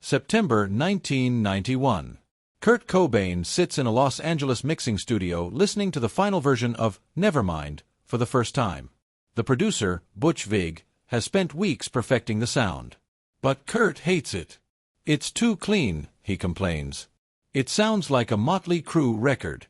September 1991. Kurt Cobain sits in a Los Angeles mixing studio listening to the final version of Nevermind for the first time. The producer, Butch Vig, has spent weeks perfecting the sound. But Kurt hates it. It's too clean, he complains. It sounds like a Motley Crue record.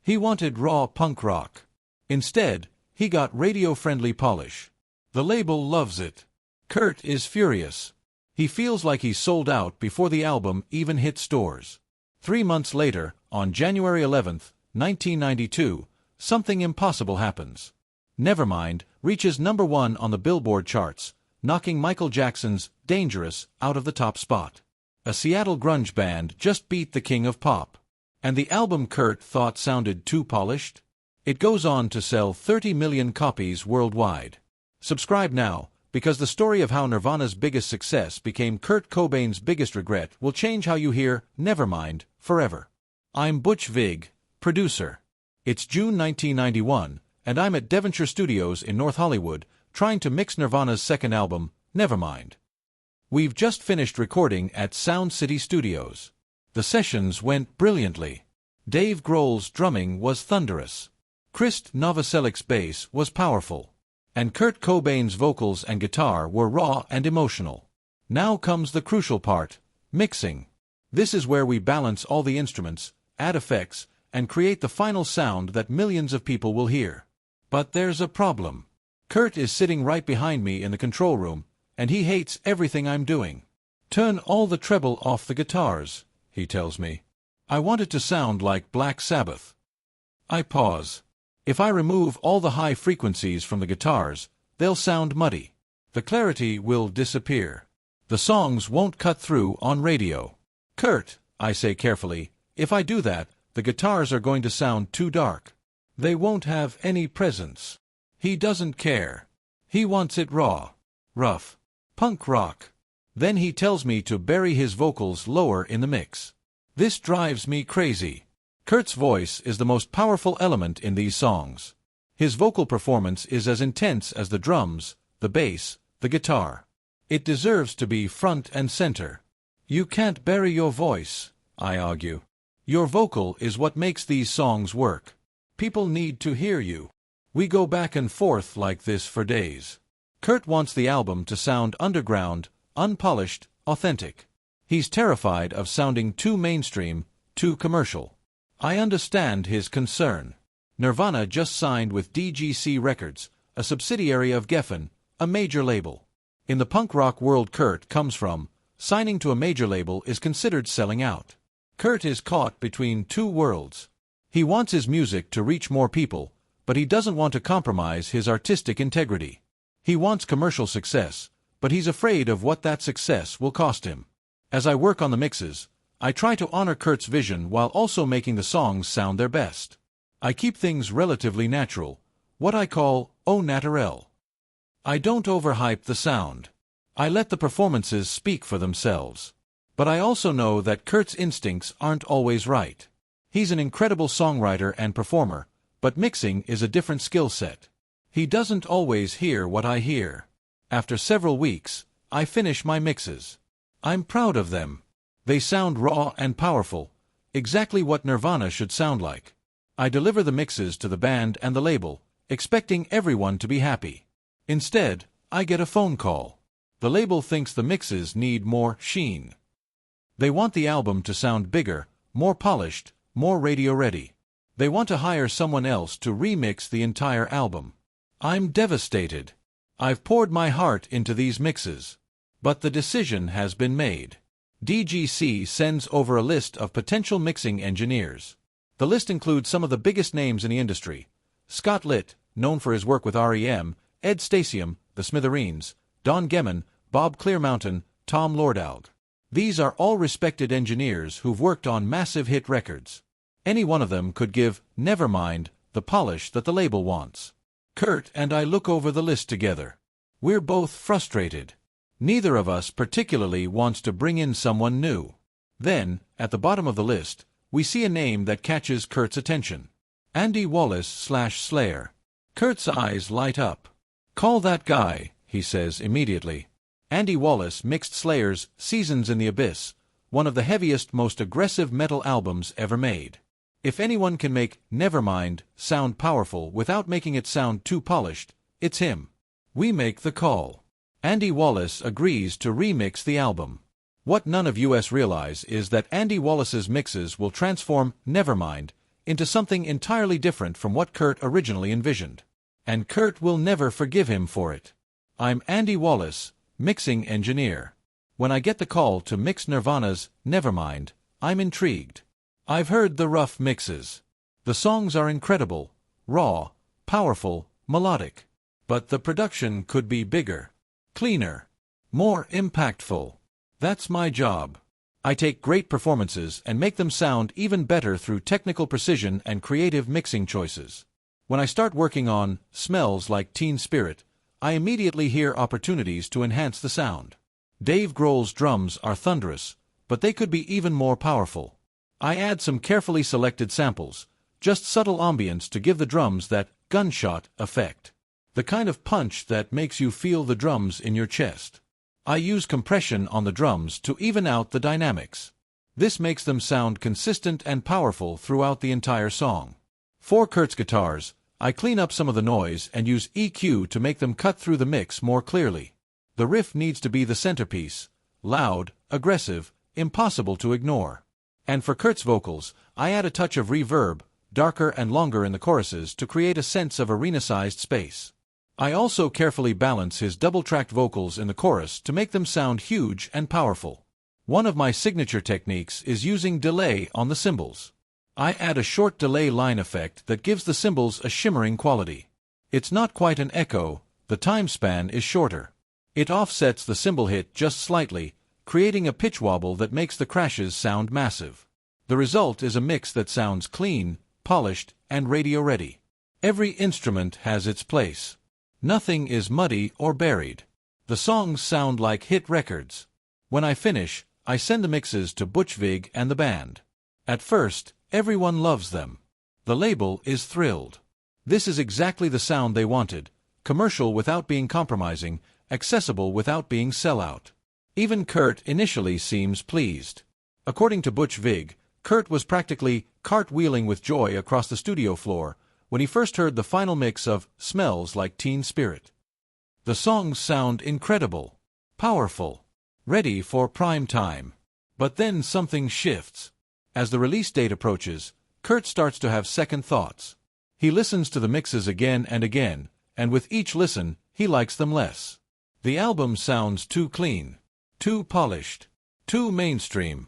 He wanted raw punk rock. Instead, he got radio-friendly polish. The label loves it. Kurt is furious. He feels like he's sold out before the album even hit stores. 3 months later, on January 11, 1992, something impossible happens. Nevermind reaches #1 on the Billboard charts, knocking Michael Jackson's Dangerous out of the top spot. A Seattle grunge band just beat the king of pop. And the album Kurt thought sounded too polished? It goes on to sell 30 million copies worldwide. Subscribe now, because the story of how Nirvana's biggest success became Kurt Cobain's biggest regret will change how you hear Nevermind forever. I'm Butch Vig, producer. It's June 1991, and I'm at Devonshire Studios in North Hollywood, trying to mix Nirvana's second album, Nevermind. We've just finished recording at Sound City Studios. The sessions went brilliantly. Dave Grohl's drumming was thunderous. Chris Novoselic's bass was powerful. And Kurt Cobain's vocals and guitar were raw and emotional. Now comes the crucial part, mixing. This is where we balance all the instruments, add effects, and create the final sound that millions of people will hear. But there's a problem. Kurt is sitting right behind me in the control room, and he hates everything I'm doing. Turn all the treble off the guitars, he tells me. I want it to sound like Black Sabbath. I pause. If I remove all the high frequencies from the guitars, they'll sound muddy. The clarity will disappear. The songs won't cut through on radio. Kurt, I say carefully, if I do that, the guitars are going to sound too dark. They won't have any presence. He doesn't care. He wants it raw, rough, punk rock. Then he tells me to bury his vocals lower in the mix. This drives me crazy. Kurt's voice is the most powerful element in these songs. His vocal performance is as intense as the drums, the bass, the guitar. It deserves to be front and center. You can't bury your voice, I argue. Your vocal is what makes these songs work. People need to hear you. We go back and forth like this for days. Kurt wants the album to sound underground, unpolished, authentic. He's terrified of sounding too mainstream, too commercial. I understand his concern. Nirvana just signed with DGC Records, a subsidiary of Geffen, a major label. In the punk rock world Kurt comes from, signing to a major label is considered selling out. Kurt is caught between two worlds. He wants his music to reach more people, but he doesn't want to compromise his artistic integrity. He wants commercial success, but he's afraid of what that success will cost him. As I work on the mixes, I try to honor Kurt's vision while also making the songs sound their best. I keep things relatively natural, what I call au naturel. I don't overhype the sound. I let the performances speak for themselves. But I also know that Kurt's instincts aren't always right. He's an incredible songwriter and performer, but mixing is a different skill set. He doesn't always hear what I hear. After several weeks, I finish my mixes. I'm proud of them. They sound raw and powerful, exactly what Nirvana should sound like. I deliver the mixes to the band and the label, expecting everyone to be happy. Instead, I get a phone call. The label thinks the mixes need more sheen. They want the album to sound bigger, more polished, more radio-ready. They want to hire someone else to remix the entire album. I'm devastated. I've poured my heart into these mixes. But the decision has been made. DGC sends over a list of potential mixing engineers. The list includes some of the biggest names in the industry. Scott Litt, known for his work with R.E.M., Ed Stasium, The Smithereens, Don Gehman, Bob Clearmountain, Tom Lordalg. These are all respected engineers who've worked on massive hit records. Any one of them could give Nevermind the polish that the label wants. Kurt and I look over the list together. We're both frustrated. Neither of us particularly wants to bring in someone new. Then, at the bottom of the list, we see a name that catches Kurt's attention. Andy Wallace/Slayer. Kurt's eyes light up. Call that guy, he says immediately. Andy Wallace mixed Slayer's Seasons in the Abyss, one of the heaviest, most aggressive metal albums ever made. If anyone can make Nevermind sound powerful without making it sound too polished, it's him. We make the call. Andy Wallace agrees to remix the album. What none of us realize is that Andy Wallace's mixes will transform Nevermind into something entirely different from what Kurt originally envisioned. And Kurt will never forgive him for it. I'm Andy Wallace, mixing engineer. When I get the call to mix Nirvana's Nevermind, I'm intrigued. I've heard the rough mixes. The songs are incredible, raw, powerful, melodic. But the production could be bigger, cleaner, more impactful. That's my job. I take great performances and make them sound even better through technical precision and creative mixing choices. When I start working on Smells Like Teen Spirit, I immediately hear opportunities to enhance the sound. Dave Grohl's drums are thunderous, but they could be even more powerful. I add some carefully selected samples, just subtle ambience to give the drums that gunshot effect. The kind of punch that makes you feel the drums in your chest. I use compression on the drums to even out the dynamics. This makes them sound consistent and powerful throughout the entire song. For Kurt's guitars, I clean up some of the noise and use EQ to make them cut through the mix more clearly. The riff needs to be the centerpiece, loud, aggressive, impossible to ignore. And for Kurt's vocals, I add a touch of reverb, darker and longer in the choruses to create a sense of arena-sized space. I also carefully balance his double-tracked vocals in the chorus to make them sound huge and powerful. One of my signature techniques is using delay on the cymbals. I add a short delay line effect that gives the cymbals a shimmering quality. It's not quite an echo, the time span is shorter. It offsets the cymbal hit just slightly, creating a pitch wobble that makes the crashes sound massive. The result is a mix that sounds clean, polished, and radio-ready. Every instrument has its place. Nothing is muddy or buried. The songs sound like hit records. When I finish, I send the mixes to Butch Vig and the band. At first, everyone loves them. The label is thrilled. This is exactly the sound they wanted, commercial without being compromising, accessible without being sellout. Even Kurt initially seems pleased. According to Butch Vig, Kurt was practically cartwheeling with joy across the studio floor when he first heard the final mix of Smells Like Teen Spirit. The songs sound incredible, powerful, ready for prime time. But then something shifts. As the release date approaches, Kurt starts to have second thoughts. He listens to the mixes again, and with each listen, he likes them less. The album sounds too clean, too polished, too mainstream.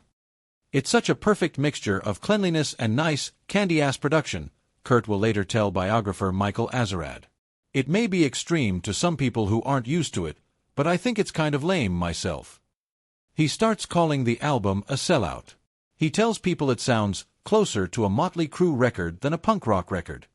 It's such a perfect mixture of cleanliness and nice, candy-ass production, Kurt will later tell biographer Michael Azerrad. It may be extreme to some people who aren't used to it, but I think it's kind of lame myself. He starts calling the album a sellout. He tells people it sounds closer to a Motley Crue record than a punk rock record.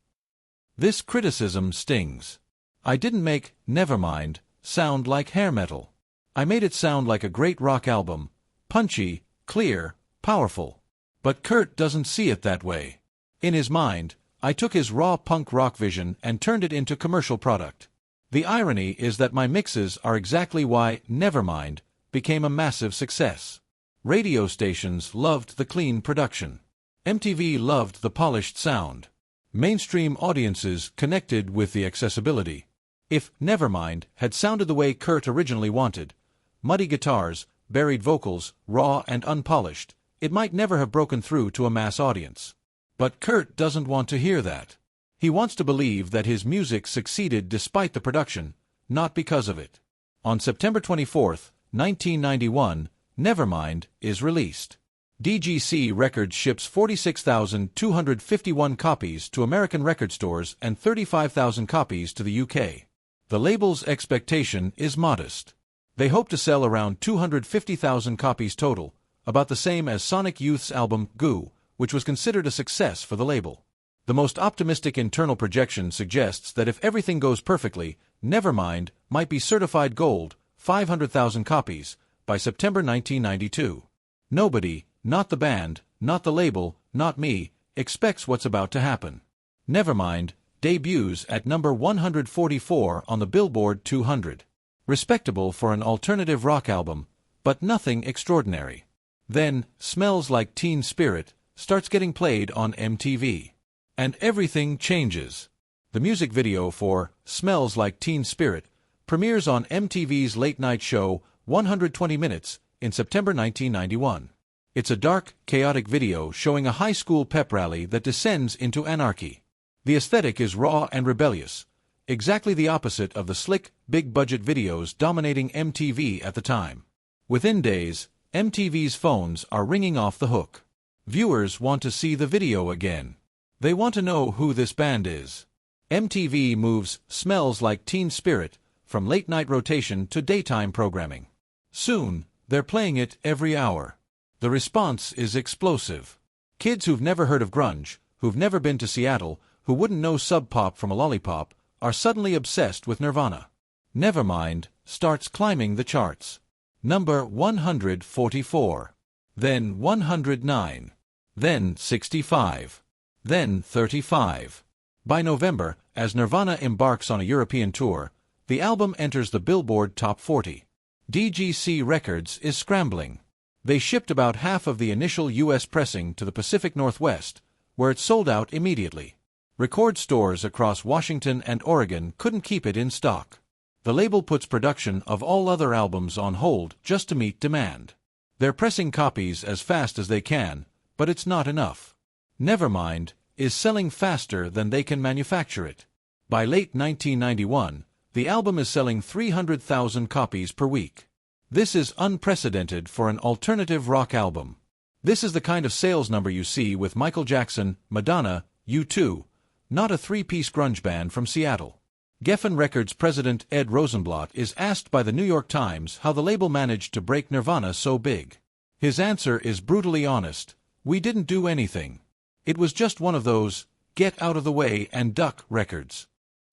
This criticism stings. I didn't make Nevermind sound like hair metal. I made it sound like a great rock album, punchy, clear, powerful. But Kurt doesn't see it that way. In his mind, I took his raw punk rock vision and turned it into commercial product. The irony is that my mixes are exactly why Nevermind became a massive success. Radio stations loved the clean production. MTV loved the polished sound. Mainstream audiences connected with the accessibility. If Nevermind had sounded the way Kurt originally wanted, muddy guitars, buried vocals, raw and unpolished, it might never have broken through to a mass audience. But Kurt doesn't want to hear that. He wants to believe that his music succeeded despite the production, not because of it. On September 24, 1991, Nevermind is released. DGC Records ships 46,251 copies to American record stores and 35,000 copies to the UK. The label's expectation is modest. They hope to sell around 250,000 copies total, about the same as Sonic Youth's album Goo, which was considered a success for the label. The most optimistic internal projection suggests that if everything goes perfectly, Nevermind might be certified gold, 500,000 copies, by September 1992. Nobody, not the band, not the label, not me, expects what's about to happen. Nevermind debuts at number 144 on the Billboard 200. Respectable for an alternative rock album, but nothing extraordinary. Then, Smells Like Teen Spirit starts getting played on MTV. And everything changes. The music video for Smells Like Teen Spirit premieres on MTV's late-night show 120 Minutes in September 1991. It's a dark, chaotic video showing a high school pep rally that descends into anarchy. The aesthetic is raw and rebellious, exactly the opposite of the slick, big-budget videos dominating MTV at the time. Within days, MTV's phones are ringing off the hook. Viewers want to see the video again. They want to know who this band is. MTV moves Smells Like Teen Spirit from late-night rotation to daytime programming. Soon, they're playing it every hour. The response is explosive. Kids who've never heard of grunge, who've never been to Seattle, who wouldn't know Sub Pop from a lollipop, are suddenly obsessed with Nirvana. Nevermind starts climbing the charts. Number 144. Then 109. Then 65. Then 35. By November, as Nirvana embarks on a European tour, the album enters the Billboard Top 40. DGC Records is scrambling. They shipped about half of the initial U.S. pressing to the Pacific Northwest, where it sold out immediately. Record stores across Washington and Oregon couldn't keep it in stock. The label puts production of all other albums on hold just to meet demand. They're pressing copies as fast as they can, but it's not enough. Nevermind is selling faster than they can manufacture it. By late 1991, the album is selling 300,000 copies per week. This is unprecedented for an alternative rock album. This is the kind of sales number you see with Michael Jackson, Madonna, U2, not a three-piece grunge band from Seattle. Geffen Records president Ed Rosenblatt is asked by the New York Times how the label managed to break Nirvana so big. His answer is brutally honest: "We didn't do anything. It was just one of those get out of the way and duck records."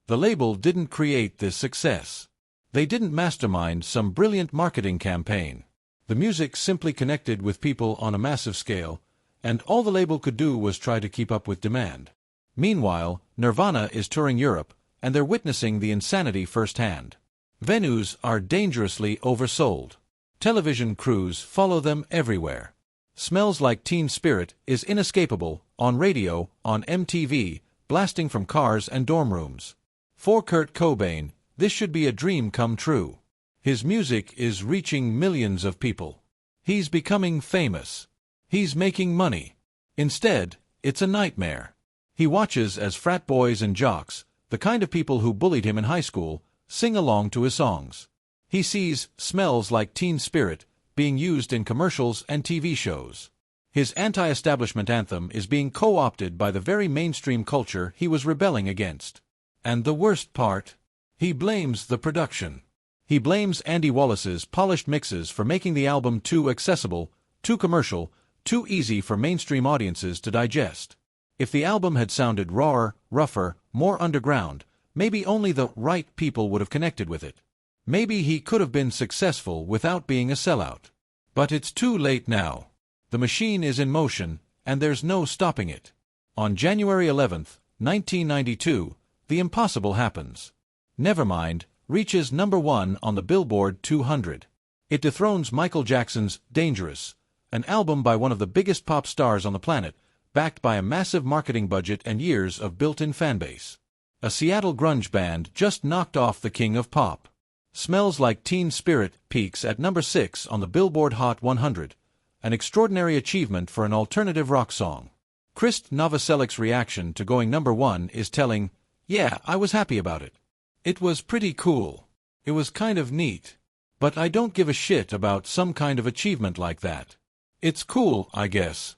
The label didn't create this success. They didn't mastermind some brilliant marketing campaign. The music simply connected with people on a massive scale, and all the label could do was try to keep up with demand. Meanwhile, Nirvana is touring Europe, and they're witnessing the insanity firsthand. Venues are dangerously oversold. Television crews follow them everywhere. Smells Like Teen Spirit is inescapable, on radio, on MTV, blasting from cars and dorm rooms. For Kurt Cobain, this should be a dream come true. His music is reaching millions of people. He's becoming famous. He's making money. Instead, it's a nightmare. He watches as frat boys and jocks, the kind of people who bullied him in high school, sing along to his songs. He sees Smells Like Teen Spirit being used in commercials and TV shows. His anti-establishment anthem is being co-opted by the very mainstream culture he was rebelling against. And the worst part? He blames the production. He blames Andy Wallace's polished mixes for making the album too accessible, too commercial, too easy for mainstream audiences to digest. If the album had sounded rawer, rougher, more underground, maybe only the right people would have connected with it. Maybe he could have been successful without being a sellout. But it's too late now. The machine is in motion, and there's no stopping it. On January 11, 1992, the impossible happens. Nevermind reaches number 1 on the Billboard 200. It dethrones Michael Jackson's Dangerous, an album by one of the biggest pop stars on the planet, backed by a massive marketing budget and years of built-in fanbase. A Seattle grunge band just knocked off the king of pop. Smells Like Teen Spirit peaks at number 6 on the Billboard Hot 100, an extraordinary achievement for an alternative rock song. Krist Novoselic's reaction to going number 1 is telling: "Yeah, I was happy about it. It was pretty cool. It was kind of neat. But I don't give a shit about some kind of achievement like that. It's cool, I guess."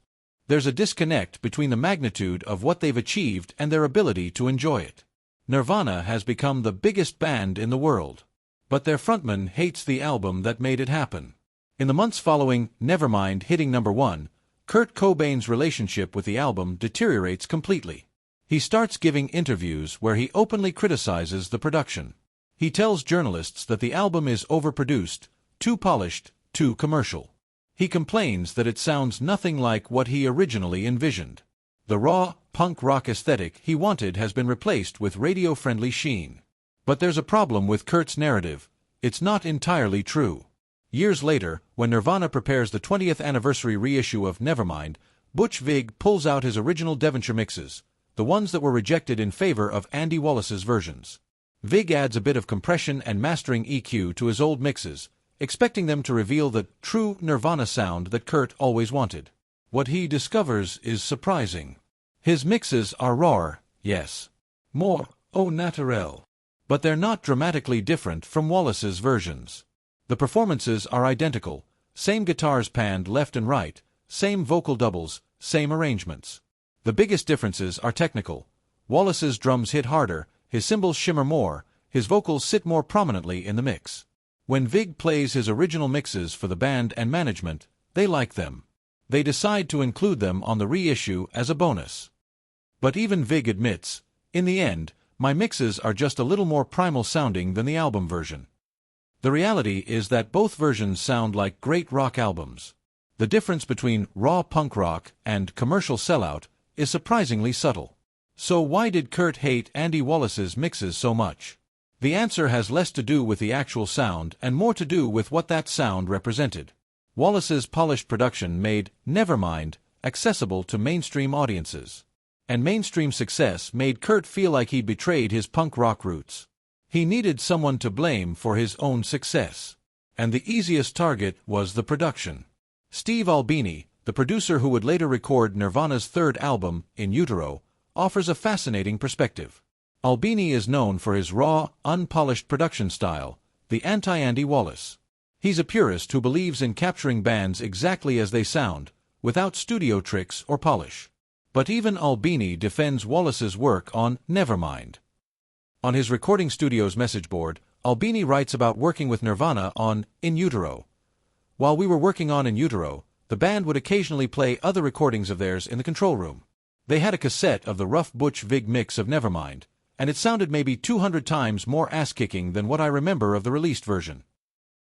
There's a disconnect between the magnitude of what they've achieved and their ability to enjoy it. Nirvana has become the biggest band in the world. But their frontman hates the album that made it happen. In the months following Nevermind hitting number 1, Kurt Cobain's relationship with the album deteriorates completely. He starts giving interviews where he openly criticizes the production. He tells journalists that the album is overproduced, too polished, too commercial. He complains that it sounds nothing like what he originally envisioned. The raw, punk rock aesthetic he wanted has been replaced with radio-friendly sheen. But there's a problem with Kurt's narrative. It's not entirely true. Years later, when Nirvana prepares the 20th anniversary reissue of Nevermind, Butch Vig pulls out his original Devonshire mixes, the ones that were rejected in favor of Andy Wallace's versions. Vig adds a bit of compression and mastering EQ to his old mixes, expecting them to reveal the true Nirvana sound that Kurt always wanted. What he discovers is surprising. His mixes are raw, yes. More au naturel. But they're not dramatically different from Wallace's versions. The performances are identical, same guitars panned left and right, same vocal doubles, same arrangements. The biggest differences are technical. Wallace's drums hit harder, his cymbals shimmer more, his vocals sit more prominently in the mix. When Vig plays his original mixes for the band and management, they like them. They decide to include them on the reissue as a bonus. But even Vig admits, in the end, my mixes are just a little more primal sounding than the album version. The reality is that both versions sound like great rock albums. The difference between raw punk rock and commercial sellout is surprisingly subtle. So why did Kurt hate Andy Wallace's mixes so much? The answer has less to do with the actual sound and more to do with what that sound represented. Wallace's polished production made Nevermind accessible to mainstream audiences. And mainstream success made Kurt feel like he'd betrayed his punk rock roots. He needed someone to blame for his own success. And the easiest target was the production. Steve Albini, the producer who would later record Nirvana's third album, In Utero, offers a fascinating perspective. Albini is known for his raw, unpolished production style, the anti-Andy Wallace. He's a purist who believes in capturing bands exactly as they sound, without studio tricks or polish. But even Albini defends Wallace's work on Nevermind. On his recording studio's message board, Albini writes about working with Nirvana on In Utero. While we were working on In Utero, the band would occasionally play other recordings of theirs in the control room. They had a cassette of the rough Butch Vig mix of Nevermind, and it sounded maybe 200 times more ass-kicking than what I remember of the released version.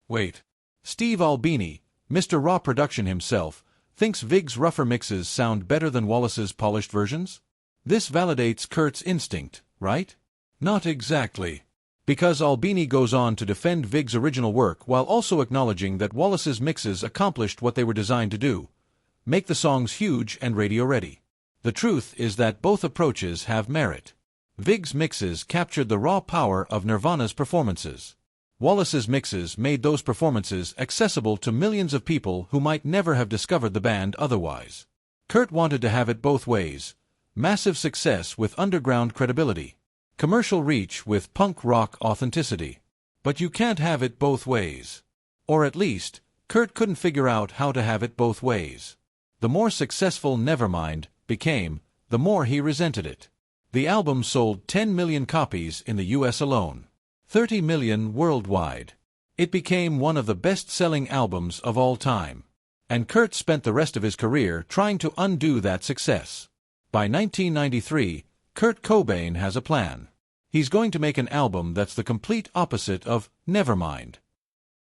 Wait. Steve Albini, Mr. Raw Production himself, thinks Vig's rougher mixes sound better than Wallace's polished versions? This validates Kurt's instinct, right? Not exactly. Because Albini goes on to defend Vig's original work while also acknowledging that Wallace's mixes accomplished what they were designed to do: make the songs huge and radio-ready. The truth is that both approaches have merit. Vig's mixes captured the raw power of Nirvana's performances. Wallace's mixes made those performances accessible to millions of people who might never have discovered the band otherwise. Kurt wanted to have it both ways: massive success with underground credibility, commercial reach with punk rock authenticity. But you can't have it both ways. Or at least, Kurt couldn't figure out how to have it both ways. The more successful Nevermind became, the more he resented it. The album sold 10 million copies in the US alone, 30 million worldwide. It became one of the best-selling albums of all time. And Kurt spent the rest of his career trying to undo that success. By 1993, Kurt Cobain has a plan. He's going to make an album that's the complete opposite of Nevermind.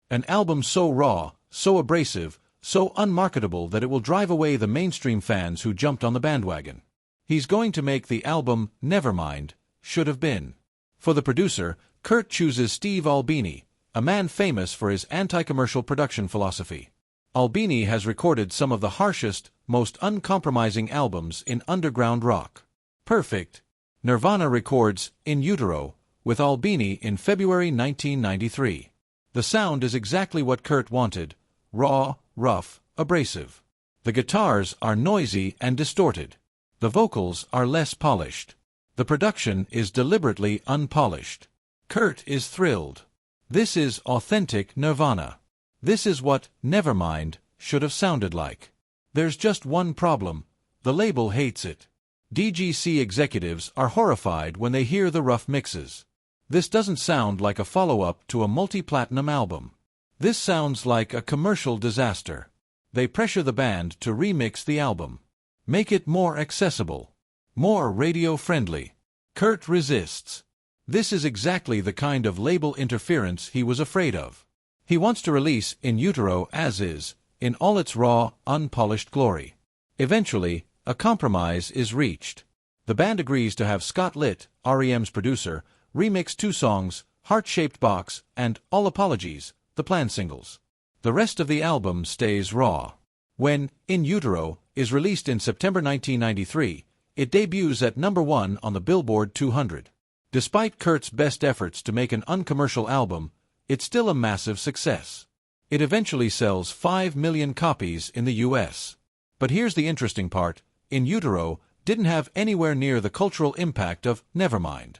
An album so raw, so abrasive, so unmarketable that it will drive away the mainstream fans who jumped on the bandwagon. He's going to make the album Nevermind, Should Have Been. For the producer, Kurt chooses Steve Albini, a man famous for his anti-commercial production philosophy. Albini has recorded some of the harshest, most uncompromising albums in underground rock. Perfect. Nirvana records In Utero with Albini in February 1993. The sound is exactly what Kurt wanted: raw, rough, abrasive. The guitars are noisy and distorted. The vocals are less polished. The production is deliberately unpolished. Kurt is thrilled. This is authentic Nirvana. This is what Nevermind should have sounded like. There's just one problem: the label hates it. DGC executives are horrified when they hear the rough mixes. This doesn't sound like a follow-up to a multi-platinum album. This sounds like a commercial disaster. They pressure the band to remix the album. Make it more accessible, more radio-friendly. Kurt resists. This is exactly the kind of label interference he was afraid of. He wants to release In Utero as is, in all its raw, unpolished glory. Eventually, a compromise is reached. The band agrees to have Scott Litt, REM's producer, remix two songs, Heart-Shaped Box, and All Apologies, the planned singles. The rest of the album stays raw. When In Utero is released in September 1993, it debuts at #1 on the Billboard 200. Despite Kurt's best efforts to make an uncommercial album, it's still a massive success. It eventually sells 5 million copies in the US. But here's the interesting part: In Utero didn't have anywhere near the cultural impact of Nevermind.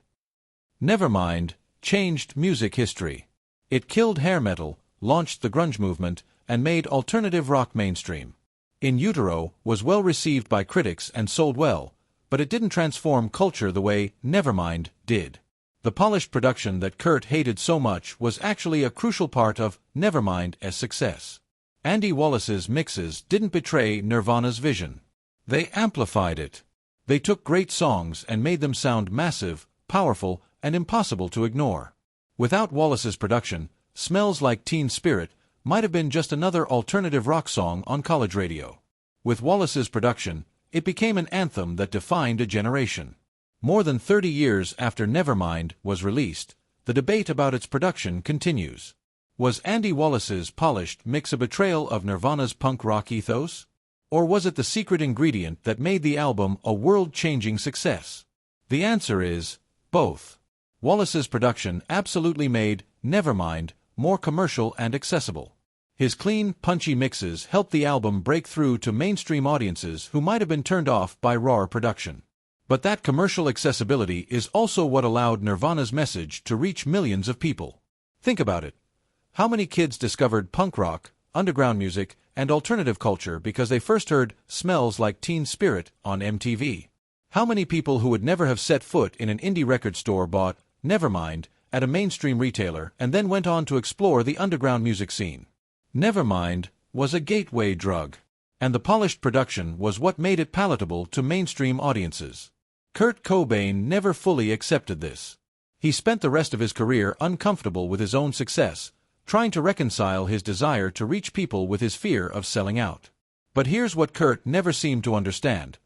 Nevermind changed music history. It killed hair metal, launched the grunge movement, and made alternative rock mainstream. In Utero was well received by critics and sold well, but it didn't transform culture the way Nevermind did. The polished production that Kurt hated so much was actually a crucial part of Nevermind's success. Andy Wallace's mixes didn't betray Nirvana's vision. They amplified it. They took great songs and made them sound massive, powerful, and impossible to ignore. Without Wallace's production, Smells Like Teen Spirit might have been just another alternative rock song on college radio. With Wallace's production, it became an anthem that defined a generation. More than 30 years after Nevermind was released, the debate about its production continues. Was Andy Wallace's polished mix a betrayal of Nirvana's punk rock ethos? Or was it the secret ingredient that made the album a world-changing success? The answer is both. Wallace's production absolutely made Nevermind more commercial and accessible. His clean, punchy mixes helped the album break through to mainstream audiences who might have been turned off by raw production. But that commercial accessibility is also what allowed Nirvana's message to reach millions of people. Think about it. How many kids discovered punk rock, underground music, and alternative culture because they first heard Smells Like Teen Spirit on MTV? How many people who would never have set foot in an indie record store bought Nevermind at a mainstream retailer and then went on to explore the underground music scene? Nevermind was a gateway drug, and the polished production was what made it palatable to mainstream audiences. Kurt Cobain never fully accepted this. He spent the rest of his career uncomfortable with his own success, trying to reconcile his desire to reach people with his fear of selling out. But here's what Kurt never seemed to understand: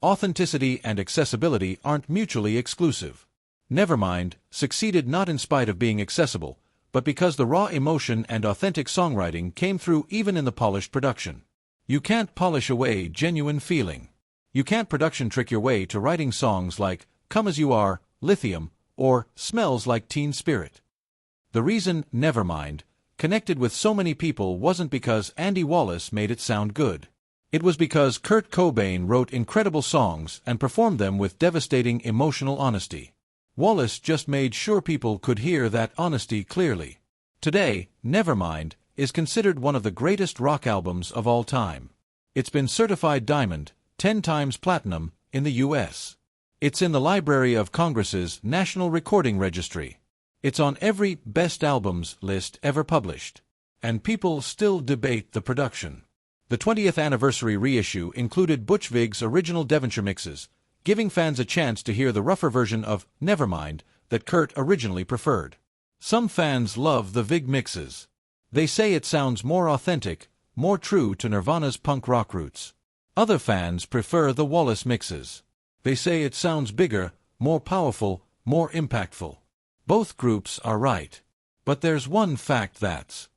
authenticity and accessibility aren't mutually exclusive. Nevermind succeeded not in spite of being accessible, but because the raw emotion and authentic songwriting came through even in the polished production. You can't polish away genuine feeling. You can't production trick your way to writing songs like Come As You Are, Lithium, or Smells Like Teen Spirit. The reason Nevermind connected with so many people wasn't because Andy Wallace made it sound good. It was because Kurt Cobain wrote incredible songs and performed them with devastating emotional honesty. Wallace just made sure people could hear that honesty clearly. Today, Nevermind is considered one of the greatest rock albums of all time. It's been certified diamond, 10 times platinum, in the US. It's in the Library of Congress's National Recording Registry. It's on every best albums list ever published. And people still debate the production. The 20th anniversary reissue included Butch Vig's original Devonshire mixes, giving fans a chance to hear the rougher version of Nevermind that Kurt originally preferred. Some fans love the Vig mixes. They say it sounds more authentic, more true to Nirvana's punk rock roots. Other fans prefer the Wallace mixes. They say it sounds bigger, more powerful, more impactful. Both groups are right. But there's one fact that's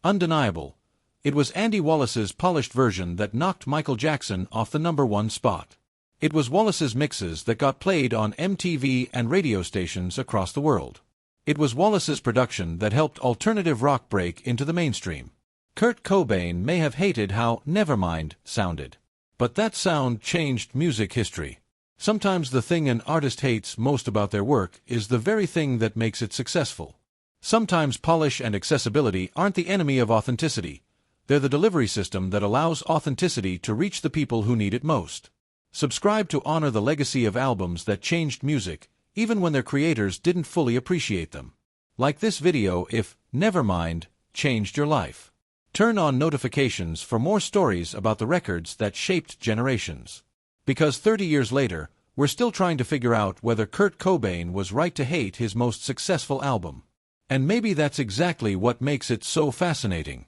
undeniable. It was Andy Wallace's polished version that knocked Michael Jackson off the #1 spot. It was Wallace's mixes that got played on MTV and radio stations across the world. It was Wallace's production that helped alternative rock break into the mainstream. Kurt Cobain may have hated how Nevermind sounded, but that sound changed music history. Sometimes the thing an artist hates most about their work is the very thing that makes it successful. Sometimes polish and accessibility aren't the enemy of authenticity. They're the delivery system that allows authenticity to reach the people who need it most. Subscribe to honor the legacy of albums that changed music, even when their creators didn't fully appreciate them. Like this video if Nevermind changed your life. Turn on notifications for more stories about the records that shaped generations. Because 30 years later, we're still trying to figure out whether Kurt Cobain was right to hate his most successful album. And maybe that's exactly what makes it so fascinating.